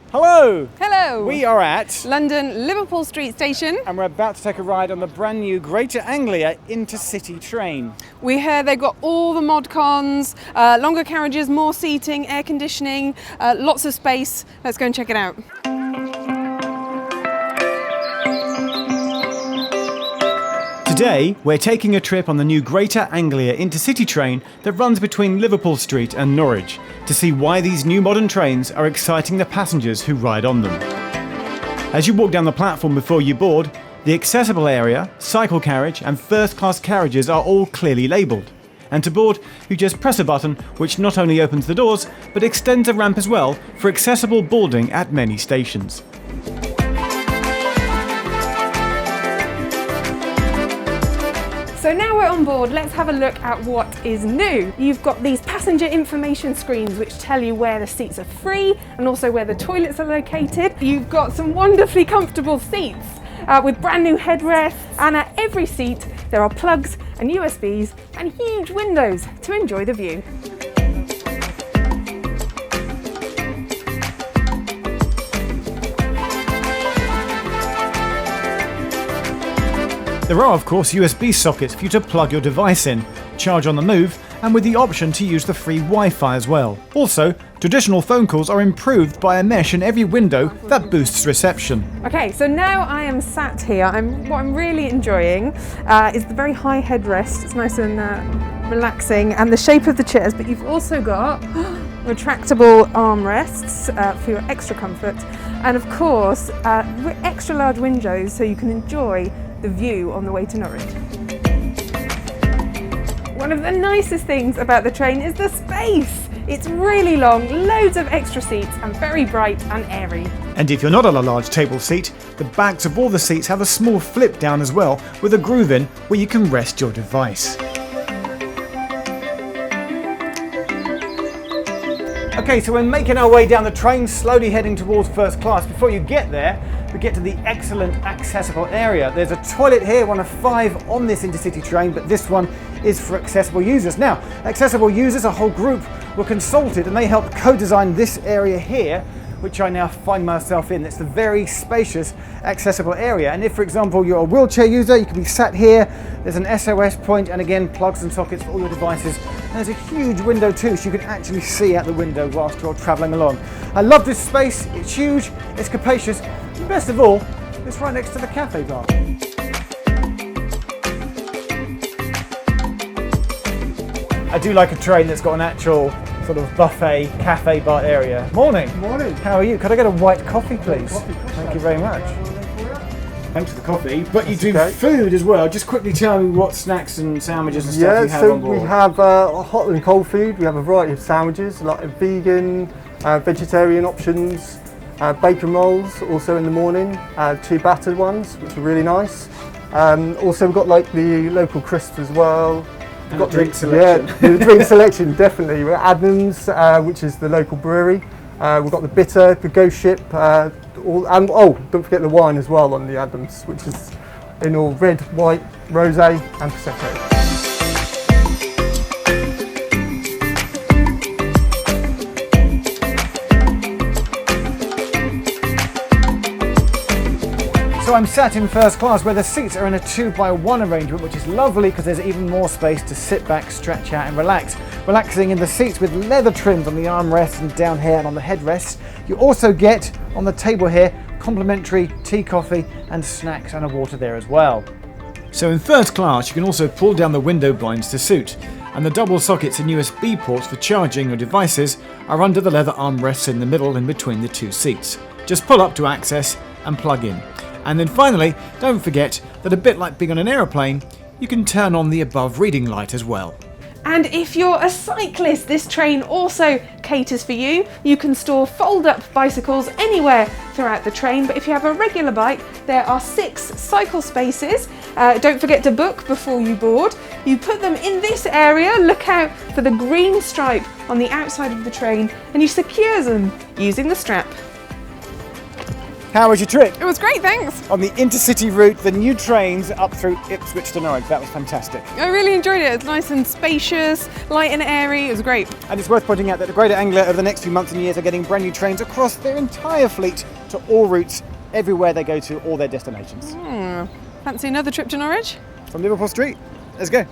Hello! Hello! We are at London Liverpool Street Station. and we're about to take a ride on the brand new Greater Anglia intercity train. We hear they've got all the mod cons, longer carriages, more seating, air conditioning, lots of space. Let's go and check it out. Today, we're taking a trip on the new Greater Anglia intercity train that runs between Liverpool Street and Norwich to see why these new modern trains are exciting the passengers who ride on them. As you walk down the platform before you board, the accessible area, cycle carriage and first-class carriages are all clearly labelled. And to board, you just press a button which not only opens the doors, but extends a ramp as well for accessible boarding at many stations. So now we're on board, let's have a look at what is new. You've got these passenger information screens which tell you where the seats are free and also where the toilets are located. You've got some wonderfully comfortable seats with brand new headrests, and at every seat there are plugs and USBs and huge windows to enjoy the view. There are of course USB sockets for you to plug your device in, charge on the move, and with the option to use the free Wi-Fi as well. Also, traditional phone calls are improved by a mesh in every window that boosts reception. Okay, so now I am sat here. What I'm really enjoying is the very high headrest. It's nice and relaxing, and the shape of the chairs, but you've also got retractable armrests for your extra comfort, and of course extra large windows so you can enjoy the view on the way to Norwich. One of the nicest things about the train is the space. It's really long, loads of extra seats and very bright and airy. And if you're not on a large table seat, the backs of all the seats have a small flip down as well with a groove in where you can rest your device. Okay, so we're making our way down the train, slowly heading towards first class. Before you get there, we get to the excellent accessible area. There's a toilet here, one of 5 on this intercity train, but this one is for accessible users. Now, accessible users, a whole group, were consulted and they helped co-design this area here, which I now find myself in. It's the very spacious, accessible area. And if, for example, you're a wheelchair user, you can be sat here. There's an SOS point, and again, plugs and sockets for all your devices. And there's a huge window too, so you can actually see out the window whilst you're travelling along. I love this space. It's huge, it's capacious, and best of all, it's right next to the cafe bar. I do like a train that's got an actual sort of buffet, cafe bar area. Morning. Morning. How are you? Could I get a white coffee, please? Coffee. Thank you very much. Thanks for the coffee. But you do okay. food as well. Just quickly tell me what snacks and sandwiches and stuff you have so on board. we have hot and cold food. We have a variety of sandwiches, like vegan, vegetarian options, bacon rolls also in the morning, ciabatta ones, which are really nice. Also we've got like the local crisps as well. And got drink selection. Yeah, the drink selection, definitely. We've got Adams, which is the local brewery. We've got the bitter, the ghost ship, and don't forget the wine as well on the Adams, which is in all red, white, rosé and prosecco. So I'm sat in first class where the seats are in a 2x1 arrangement, which is lovely because there's even more space to sit back, stretch out and relax. Relaxing in the seats with leather trims on the armrests and down here and on the headrests. You also get, on the table here, complimentary tea, coffee and snacks and a water there as well. So in first class you can also pull down the window blinds to suit, and the double sockets and USB ports for charging your devices are under the leather armrests in the middle in between the 2 seats. Just pull up to access and plug in. And then finally, don't forget that a bit like being on an aeroplane, you can turn on the above reading light as well. And if you're a cyclist, this train also caters for you. You can store fold-up bicycles anywhere throughout the train, but if you have a regular bike, there are 6 cycle spaces. Don't forget to book before you board. You put them in this area, look out for the green stripe on the outside of the train, and you secure them using the strap. How was your trip? It was great, thanks. On the intercity route, the new trains up through Ipswich to Norwich. That was fantastic. I really enjoyed it. It's nice and spacious, light and airy. It was great. And it's worth pointing out that the Greater Anglia over the next few months and years are getting brand new trains across their entire fleet to all routes, everywhere they go to, all their destinations. Fancy another trip to Norwich? From Liverpool Street, let's go.